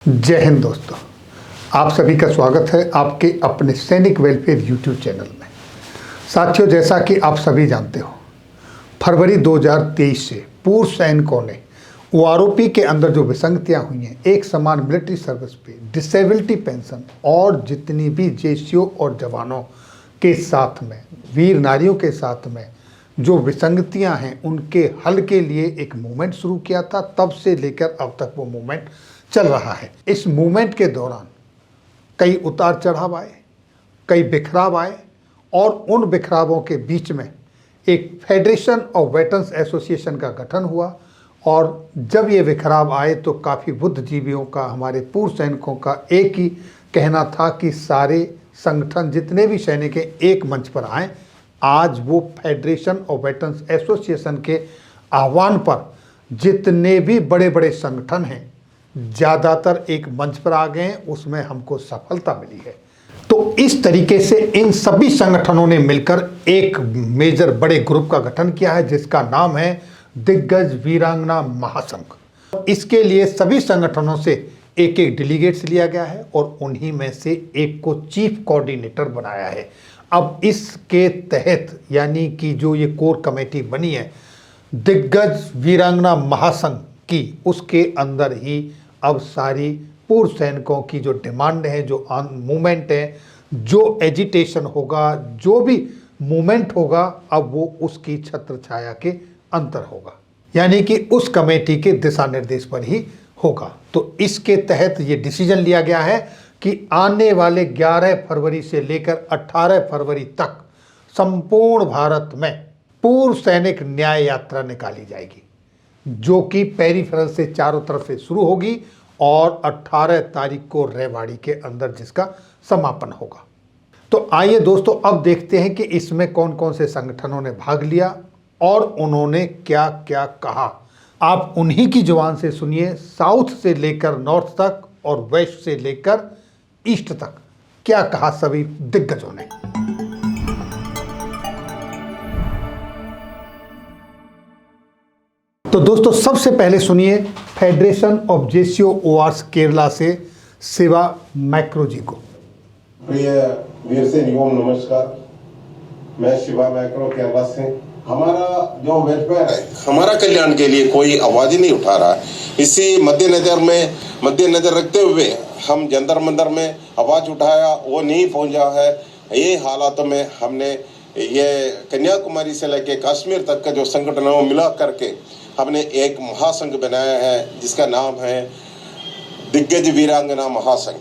जय हिंद दोस्तों, आप सभी का स्वागत है आपके अपने सैनिक वेलफेयर यूट्यूब चैनल में। साथियों, जैसा कि आप सभी जानते हो, फरवरी 2023 से पूर्व सैनिकों ने ओआरओपी के अंदर जो विसंगतियां हुई हैं, एक समान मिलिट्री सर्विस पे, डिसेबिलिटी पेंशन और जितनी भी जेसीओ और जवानों के साथ में, वीर नारियों के साथ में जो विसंगतियां हैं, उनके हल के लिए एक मूवमेंट शुरू किया था। तब से लेकर अब तक वो मूवमेंट चल रहा है। इस मूवमेंट के दौरान कई उतार चढ़ाव आए, कई बिखराव आए और उन बिखरावों के बीच में एक फेडरेशन ऑफ वेटरन्स एसोसिएशन का गठन हुआ। और जब ये बिखराव आए तो काफ़ी बुद्धिजीवियों का, हमारे पूर्व सैनिकों का एक ही कहना था कि सारे संगठन, जितने भी सैनिक हैं, एक मंच पर आए। आज वो फेडरेशन ऑफ वेटरन्स एसोसिएशन के आह्वान पर जितने भी बड़े बड़े संगठन हैं, ज़्यादातर एक मंच पर आ गए हैं। उसमें हमको सफलता मिली है। तो इस तरीके से इन सभी संगठनों ने मिलकर एक मेजर बड़े ग्रुप का गठन किया है, जिसका नाम है दिग्गज वीरांगना महासंघ। इसके लिए सभी संगठनों से एक एक डेलीगेट्स लिया गया है और उन्हीं में से एक को चीफ कोऑर्डिनेटर बनाया है। अब इसके तहत, यानी कि जो ये कोर कमेटी बनी है दिग्गज वीरांगना महासंघ की, उसके अंदर ही अब सारी पूर्व सैनिकों की जो डिमांड है, जो मूवमेंट है, जो एजिटेशन होगा, जो भी मूवमेंट होगा, अब वो उसकी छत्र छाया के अंतर होगा, यानी कि उस कमेटी के दिशा निर्देश पर ही होगा। तो इसके तहत ये डिसीजन लिया गया है कि आने वाले 11 फरवरी से लेकर 18 फरवरी तक संपूर्ण भारत में पूर्व सैनिक न्याय यात्रा निकाली जाएगी, जो कि पेरिफेरल से चारों तरफ से शुरू होगी और 18 तारीख को रेवाड़ी के अंदर जिसका समापन होगा। तो आइए दोस्तों, अब देखते हैं कि इसमें कौन कौन से संगठनों ने भाग लिया और उन्होंने क्या क्या कहा। आप उन्हीं की जुबान से सुनिए, साउथ से लेकर नॉर्थ तक और वेस्ट से लेकर ईस्ट तक क्या कहा सभी दिग्गजों ने। तो दोस्तों, सबसे पहले सुनिए federation of JCO ORs Kerala से शिवा मैक्रो जी को। प्रिय वीर सैनिकों, नमस्कार। मैं शिवा मैक्रो केरला से। हमारा जो वेलफेयर है, हमारा कल्याण के लिए कोई आवाज ही नहीं उठा रहा है। इसी मद्देनजर रखते हुए हम जंतर मंतर में आवाज उठाया, वो नहीं पहुंचा है। ये हालातों में हमने ये कन्याकुमारी से लेके कश्मीर तक का जो संगठनों मिला करके हमने एक महासंघ बनाया है, जिसका नाम है दिग्गज वीरांगना महासंघ।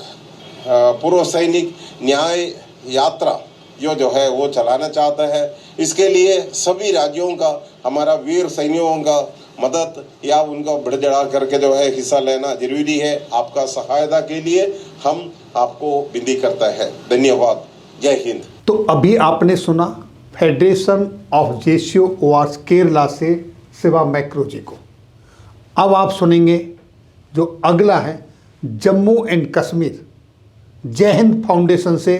पूर्व सैनिक न्याय यात्रा जो है वो चलाना चाहता है। इसके लिए सभी राज्यों का, हमारा वीर सैनिकों का मदद या उनका बढ़ चढ़ा करके जो है हिस्सा लेना जरूरी है। आपका सहायता के लिए हम आपको विनती करता है। धन्यवाद। जय हिंद। तो अभी आपने सुना federation of JCO ORs Kerala से शिवा मैक्रो जी को। अब आप सुनेंगे जो अगला है जम्मू एंड कश्मीर जय हिंद फाउंडेशन से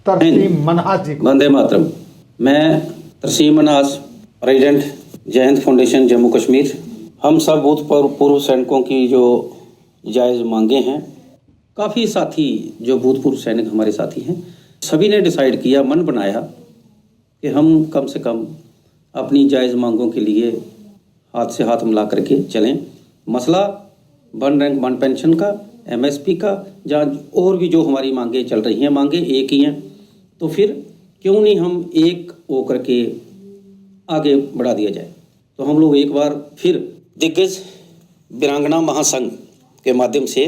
तरसीम मन्हास जी को। वंदे मातरम। मैं तरसीम मन्हास, प्रेसिडेंट जय हिंद फाउंडेशन जम्मू कश्मीर। हम सब भूतपूर्व सैनिकों की जो जायज़ मांगे हैं, काफ़ी साथी जो भूतपूर्व सैनिक हमारे साथी हैं, सभी ने डिसाइड किया, मन बनाया कि हम कम से कम अपनी जायज़ मांगों के लिए हाथ से हाथ मिला करके चलें। मसला 1 रैंक 1 पेंशन का, एमएसपी का, जहाँ और भी जो हमारी मांगे चल रही हैं, मांगे एक ही हैं, तो फिर क्यों नहीं हम एक होकर के आगे बढ़ा दिया जाए। तो हम लोग एक बार फिर दिग्गज वीरांगना महासंघ के माध्यम से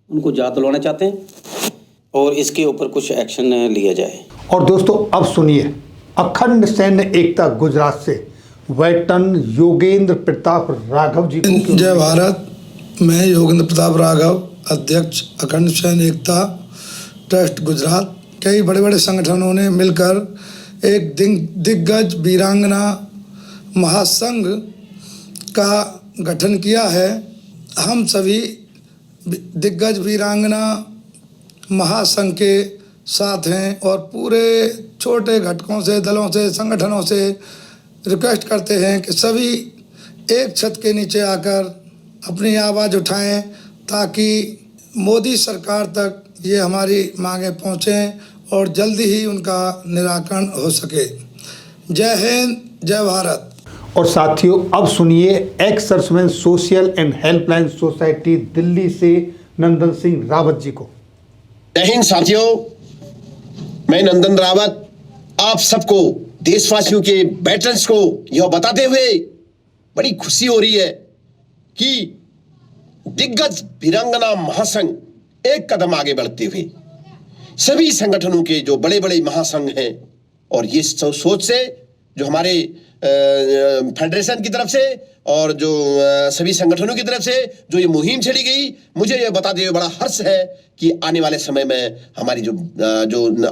उनको याद दिलवाना चाहते हैं और इसके ऊपर कुछ एक्शन लिया जाए। और दोस्तों, अब सुनिए अखंड सैन्य एकता गुजरात से वेटरन योगेंद्र प्रताप राघव जी को। जय भारत। मैं योगेंद्र प्रताप राघव, अध्यक्ष अखंड सैन्य एकता ट्रस्ट गुजरात। कई बड़े बड़े संगठनों ने मिलकर एक दिग्गज वीरांगना महासंघ का गठन किया है। हम सभी दिग्गज वीरांगना महासंघ के साथ हैं और पूरे छोटे घटकों से, दलों से, संगठनों से रिक्वेस्ट करते हैं कि सभी एक छत के नीचे आकर अपनी आवाज़ उठाएं, ताकि मोदी सरकार तक ये हमारी मांगें पहुँचें और जल्दी ही उनका निराकरण हो सके। जय हिंद, जय भारत। और साथियों, अब सुनिए ex serviceman social and helpline society Delhi से नंदन सिंह रावत जी को। जय हिंद साथियों, मैं नंदन रावत आप सबको, देशवासियों के वेटरन्स को यह बताते हुए बड़ी खुशी हो रही है कि दिग्गज वीरांगना महासंघ एक कदम आगे बढ़ते हुए सभी संगठनों के जो बड़े बड़े महासंघ हैं और ये सोच से जो हमारे फेडरेशन की तरफ से और जो सभी संगठनों की तरफ से जो ये मुहिम छेड़ी गई, मुझे ये बताते हुए बड़ा हर्ष है कि आने वाले समय में हमारी जो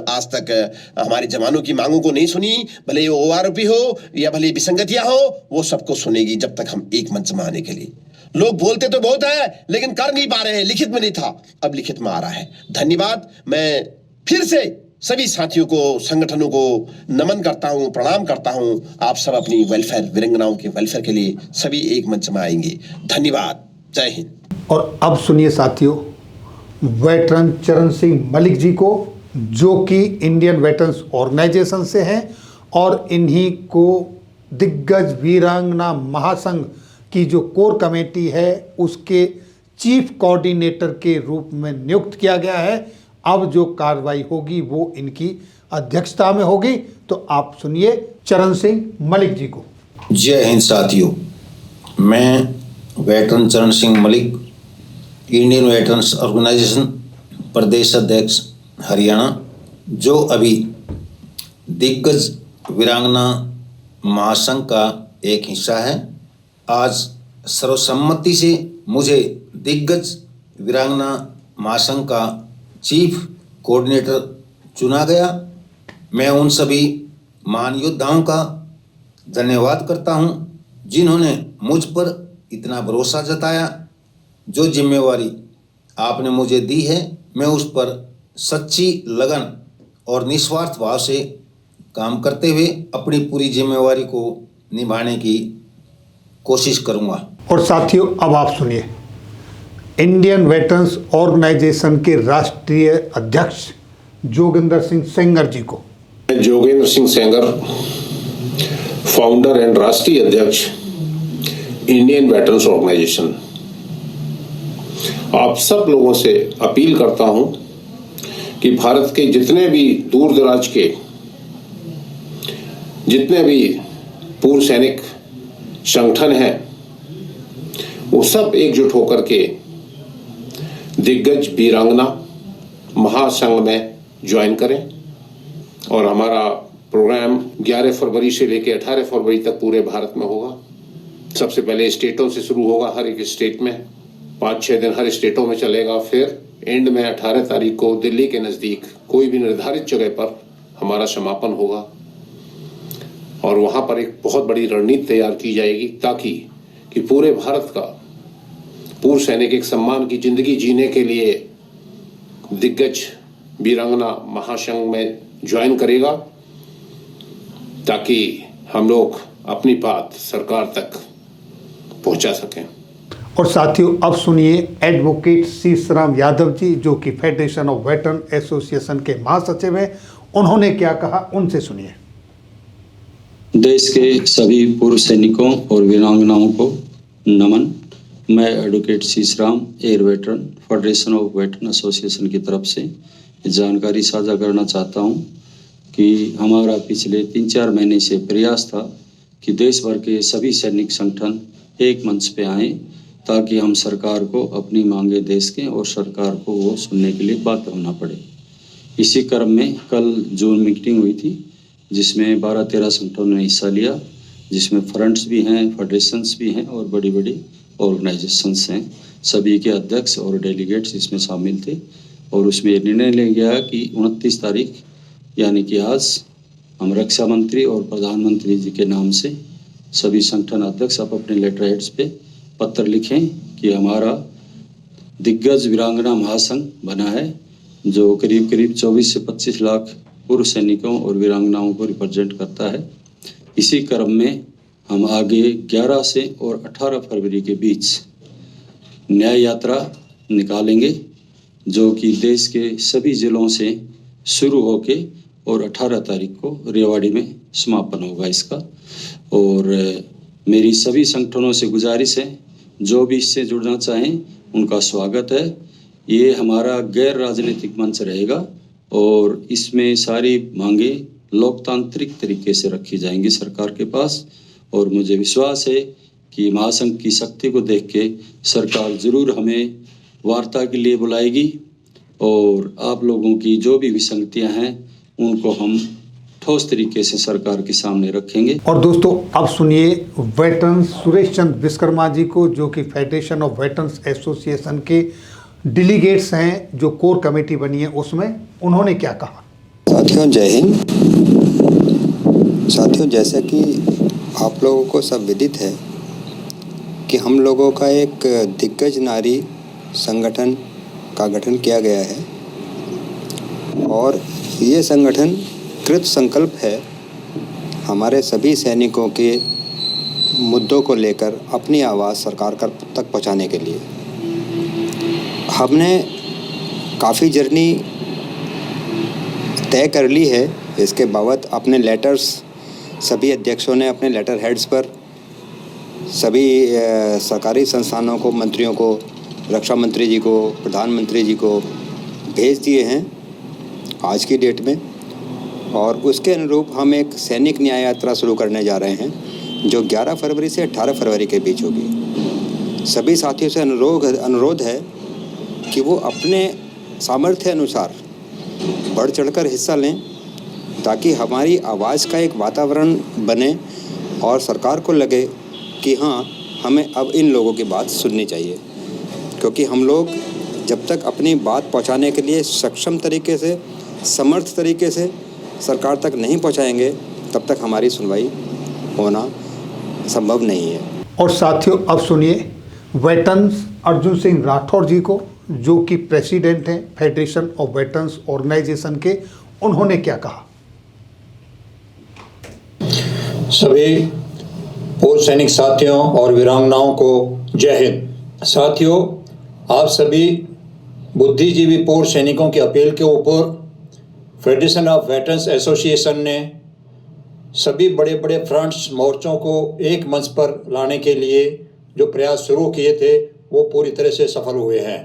आज तक हमारे जवानों की मांगों को नहीं सुनी, भले ये ओआरओपी हो या भले विसंगतियां हो, वो सबको सुनेगी जब तक हम एक मंच में आने के लिए। लोग बोलते तो बहुत है लेकिन कर नहीं पा रहे हैं, लिखित में नहीं था, अब लिखित में आ रहा है। धन्यवाद। मैं फिर से सभी साथियों को, संगठनों को नमन करता हूं, प्रणाम करता हूं। आप सब अपनी वेलफेयर, वीरांगनाओं के वेलफेयर के लिए सभी एक मंच में आएंगे। धन्यवाद। जय हिंद। और अब सुनिए साथियों, वेटरन चरण सिंह मलिक जी को, जो कि इंडियन वेटरन्स ऑर्गेनाइजेशन से हैं और इन्हीं को दिग्गज वीरांगना महासंघ की जो कोर कमेटी है उसके चीफ कोऑर्डिनेटर के रूप में नियुक्त किया गया है। अब जो कार्रवाई होगी वो इनकी अध्यक्षता में होगी। तो आप सुनिए चरण सिंह मलिक जी को। जय हिंद साथियों, मैं veteran Charan Singh Malik, Indian veterans organisation प्रदेश अध्यक्ष हरियाणा, जो अभी दिग्गज वीरांगना महासंघ का एक हिस्सा है, आज सर्वसम्मति से मुझे दिग्गज वीरांगना महासंघ का चीफ कोऑर्डिनेटर चुना गया। मैं उन सभी महान योद्धाओं का धन्यवाद करता हूं जिन्होंने मुझ पर इतना भरोसा जताया। जो जिम्मेवारी आपने मुझे दी है, मैं उस पर सच्ची लगन और निस्वार्थ भाव से काम करते हुए अपनी पूरी जिम्मेवारी को निभाने की कोशिश करूंगा। और साथियों, अब आप सुनिए इंडियन वेटरन्स ऑर्गेनाइजेशन के राष्ट्रीय अध्यक्ष जोगिंदर सिंह सेंगर जी को। जोगेंद्र सिंह सेंगर, फाउंडर एंड राष्ट्रीय अध्यक्ष इंडियन वेटरन्स ऑर्गेनाइजेशन, आप सब लोगों से अपील करता हूं कि भारत के जितने भी दूर दराज के जितने भी पूर्व सैनिक संगठन हैं, वो सब एकजुट होकर के दिग्गज वीरांगना महासंघ में ज्वाइन करें। और हमारा प्रोग्राम 11 फरवरी से लेकर 18 फरवरी तक पूरे भारत में होगा। सबसे पहले स्टेटों से शुरू होगा, हर एक स्टेट में 5-6 दिन हर स्टेटों में चलेगा। फिर एंड में 18 तारीख को दिल्ली के नज़दीक कोई भी निर्धारित जगह पर हमारा समापन होगा और वहाँ पर एक बहुत बड़ी रणनीति तैयार की जाएगी ताकि कि पूरे भारत का पूर्व सैनिक एक सम्मान की जिंदगी जीने के लिए दिग्गज वीरांगना महासंघ में ज्वाइन करेगा, ताकि हम लोग अपनी बात सरकार तक पहुंचा सकें। और साथियों, अब सुनिए एडवोकेट सीसराम यादव जी, जो कि फेडरेशन ऑफ वेटरन एसोसिएशन के महासचिव हैं। उन्होंने क्या कहा, उनसे सुनिए। देश के सभी पूर्व सैनिकों और वीरांगनाओं को नमन। मैं advocate Sisram, air veteran federation of veteran association की तरफ से जानकारी साझा करना चाहता हूं कि हमारा पिछले 3-4 महीने से प्रयास था कि देश भर के सभी सैनिक संगठन एक मंच पे आएं ताकि हम सरकार को अपनी मांगे दे सकें और सरकार को वो सुनने के लिए बाध्य होना पड़े। इसी क्रम में कल जून मीटिंग हुई थी जिसमें 12-13 संगठनों ने हिस्सा लिया, जिसमें फ्रंट्स भी हैं, फेडरेशंस भी हैं और बड़ी बड़ी ऑर्गेनाइजेशंस हैं। सभी के अध्यक्ष और डेलीगेट्स इसमें शामिल थे और उसमें निर्णय लिया गया कि 29 तारीख यानी कि आज हम रक्षा मंत्री और प्रधानमंत्री जी के नाम से सभी संगठन अध्यक्ष आप अपने लेटर हेड्स पे पत्र लिखें कि हमारा दिग्गज वीरांगना महासंघ बना है जो करीब 24 से 25 लाख पूर्व सैनिकों और वीरांगनाओं को रिप्रेजेंट करता है। इसी क्रम में हम आगे 11 से और 18 फरवरी के बीच न्याय यात्रा निकालेंगे जो कि देश के सभी जिलों से शुरू होके और 18 तारीख को रेवाड़ी में समापन होगा इसका। और मेरी सभी संगठनों से गुजारिश है, जो भी इससे जुड़ना चाहें उनका स्वागत है। ये हमारा गैर राजनीतिक मंच रहेगा और इसमें सारी मांगे लोकतांत्रिक तरीके से रखी जाएंगी सरकार के पास। और मुझे विश्वास है कि महासंघ की शक्ति को देख के सरकार ज़रूर हमें वार्ता के लिए बुलाएगी और आप लोगों की जो भी विसंगतियां हैं उनको हम ठोस तरीके से सरकार के सामने रखेंगे। और दोस्तों अब सुनिए वेटरन्स सुरेश चंद्र विश्वकर्मा जी को, जो कि फेडरेशन ऑफ वेटरन्स एसोसिएशन के डेलीगेट्स हैं, जो कोर कमेटी बनी है उसमें उन्होंने क्या कहा। साथियों जय हिंद। साथियों, जैसा कि आप लोगों को सब विदित है कि हम लोगों का एक दिग्गज नारी संगठन का गठन किया गया है और ये संगठन कृत संकल्प है हमारे सभी सैनिकों के मुद्दों को लेकर अपनी आवाज़ सरकार तक पहुंचाने के लिए। हमने काफ़ी जर्नी तय कर ली है। इसके बाबत अपने लेटर्स सभी अध्यक्षों ने अपने लेटर हेड्स पर सभी सरकारी संस्थानों को, मंत्रियों को, रक्षा मंत्री जी को, प्रधानमंत्री जी को भेज दिए हैं आज की डेट में। और उसके अनुरूप हम एक सैनिक न्याय यात्रा शुरू करने जा रहे हैं जो 11 फरवरी से 18 फरवरी के बीच होगी। सभी साथियों से अनुरोध है कि वो अपने सामर्थ्य अनुसार बढ़ चढ़कर हिस्सा लें ताकि हमारी आवाज़ का एक वातावरण बने और सरकार को लगे कि हाँ, हमें अब इन लोगों की बात सुननी चाहिए। क्योंकि हम लोग जब तक अपनी बात पहुंचाने के लिए सक्षम तरीके से, समर्थ तरीके से सरकार तक नहीं पहुंचाएंगे, तब तक हमारी सुनवाई होना संभव नहीं है। और साथियों अब सुनिए वेटरन्स अर्जुन सिंह राठौर जी को, जो कि प्रेसिडेंट हैं फेडरेशन ऑफ वेटरन्स ऑर्गेनाइजेशन के, उन्होंने क्या कहा। सभी पूर्व सैनिक साथियों और वीरांगनाओं को जय हिंद। साथियों, आप सभी बुद्धिजीवी पूर्व सैनिकों की अपील के ऊपर फेडरेशन ऑफ वेटरन्स एसोसिएशन ने सभी बड़े बड़े फ्रंट्स, मोर्चों को एक मंच पर लाने के लिए जो प्रयास शुरू किए थे वो पूरी तरह से सफल हुए हैं।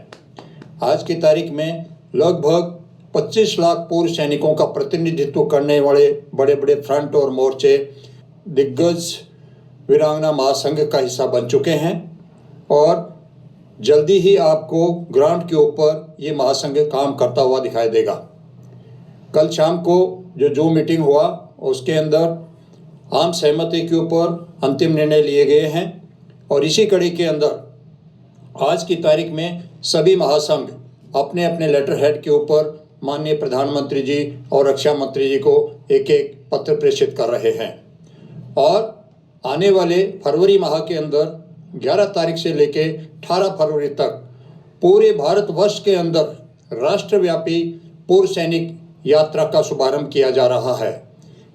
आज की तारीख में लगभग 25 लाख पूर्व सैनिकों का प्रतिनिधित्व करने वाले बड़े बड़े फ्रंट और मोर्चे दिग्गज वीरांगना महासंघ का हिस्सा बन चुके हैं और जल्दी ही आपको ग्राउंड के ऊपर ये महासंघ काम करता हुआ दिखाई देगा। कल शाम को जो मीटिंग हुआ उसके अंदर आम सहमति के ऊपर अंतिम निर्णय लिए गए हैं और इसी कड़ी के अंदर आज की तारीख में सभी महासंघ अपने अपने लेटर हेड के ऊपर माननीय प्रधानमंत्री जी और रक्षा मंत्री जी को एक एक पत्र प्रेषित कर रहे हैं और आने वाले फरवरी माह के अंदर 11 तारीख से लेके 18 फरवरी तक पूरे भारतवर्ष के अंदर राष्ट्रव्यापी पूर्व सैनिक यात्रा का शुभारंभ किया जा रहा है।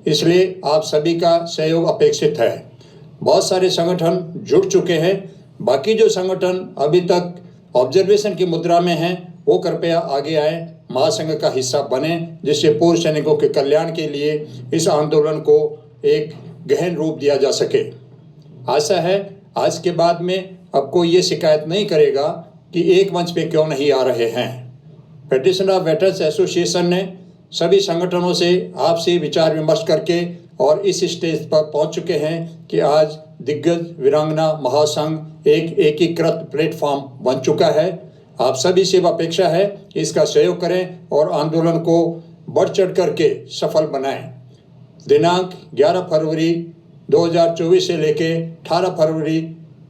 इसलिए आप सभी का सहयोग अपेक्षित है। बहुत सारे संगठन जुड़ चुके हैं। बाकी जो संगठन अभी तक ऑब्जर्वेशन की मुद्रा में हैं वो कृपया आगे आए, महासंघ का हिस्सा बने, जिससे पूर्व सैनिकों के कल्याण के लिए इस आंदोलन को एक गहन रूप दिया जा सके। आशा है आज के बाद में अब कोई ये शिकायत नहीं करेगा कि एक मंच पे क्यों नहीं आ रहे हैं। फेडरेशन ऑफ वेटरन्स एसोसिएशन ने सभी संगठनों से आपसे विचार विमर्श करके और इस स्टेज पर पहुंच चुके हैं कि आज दिग्गज वीरांगना महासंघ एक एकीकृत प्लेटफॉर्म बन चुका है। आप सभी से अपेक्षा है इसका सहयोग करें और आंदोलन को बढ़ चढ़ करके सफल बनाएं। दिनांक 11 फरवरी 2024 से लेके 18 फरवरी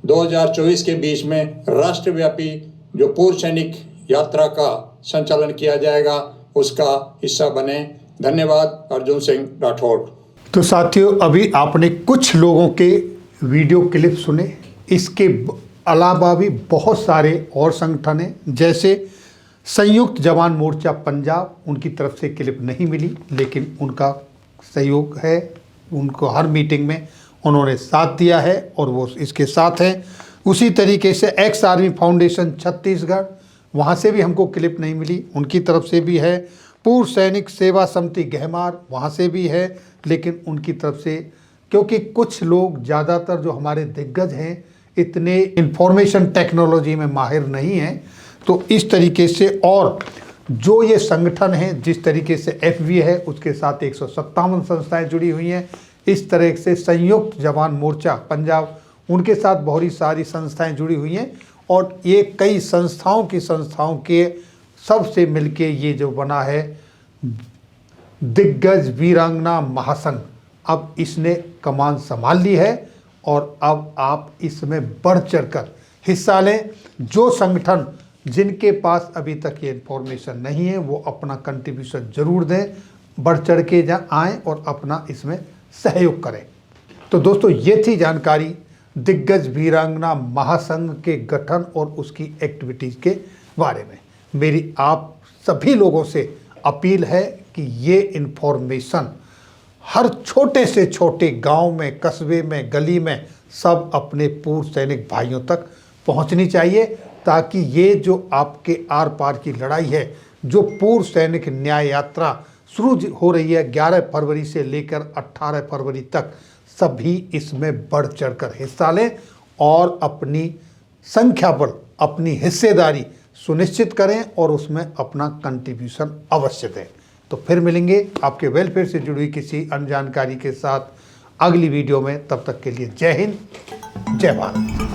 2024 के बीच में राष्ट्रव्यापी जो पूर्व सैनिक यात्रा का संचालन किया जाएगा उसका हिस्सा बने। धन्यवाद। अर्जुन सिंह राठौड़। तो साथियों अभी आपने कुछ लोगों के वीडियो क्लिप सुने, इसके अलावा भी बहुत सारे और संगठन हैं, जैसे संयुक्त जवान मोर्चा पंजाब, उनकी तरफ से क्लिप नहीं मिली लेकिन उनका सहयोग है, उनको हर मीटिंग में उन्होंने साथ दिया है और वो इसके साथ हैं। उसी तरीके से एक्स आर्मी फाउंडेशन छत्तीसगढ़, वहाँ से भी हमको क्लिप नहीं मिली, उनकी तरफ से भी है। पूर्व सैनिक सेवा समिति गहमार, वहाँ से भी है, लेकिन उनकी तरफ से, क्योंकि कुछ लोग ज़्यादातर जो हमारे दिग्गज हैं इतने इंफॉर्मेशन टेक्नोलॉजी में माहिर नहीं हैं, तो इस तरीके से, और जो ये संगठन है जिस तरीके से FV है उसके साथ 157 संस्थाएं जुड़ी हुई हैं, इस तरह से संयुक्त जवान मोर्चा पंजाब, उनके साथ बहुत सारी संस्थाएं जुड़ी हुई हैं, और ये कई संस्थाओं के सबसे मिलके ये जो बना है दिग्गज वीरांगना महासंघ। अब इसने कमान संभाल ली है और अब आप इसमें बढ़ चढ़कर हिस्सा लें। जो संगठन जिनके पास अभी तक ये इन्फॉर्मेशन नहीं है वो अपना कंट्रीब्यूशन जरूर दें, बढ़ चढ़ के आएँ और अपना इसमें सहयोग करें। तो दोस्तों ये थी जानकारी दिग्गज वीरांगना महासंघ के गठन और उसकी एक्टिविटीज़ के बारे में। मेरी आप सभी लोगों से अपील है कि ये इन्फॉर्मेशन हर छोटे से छोटे गांव में, कस्बे में, गली में सब अपने पूर्व सैनिक भाइयों तक पहुंचनी चाहिए, ताकि ये जो आपके आर पार की लड़ाई है, जो पूर्व सैनिक न्याय यात्रा शुरू हो रही है 11 फरवरी से लेकर 18 फरवरी तक, सभी इसमें बढ़ चढ़कर हिस्सा लें और अपनी संख्या बल, अपनी हिस्सेदारी सुनिश्चित करें और उसमें अपना कंट्रीब्यूशन अवश्य दें। तो फिर मिलेंगे आपके वेलफेयर से जुड़ी किसी अन्य जानकारी के साथ अगली वीडियो में। तब तक के लिए जय हिंद, जय भारत।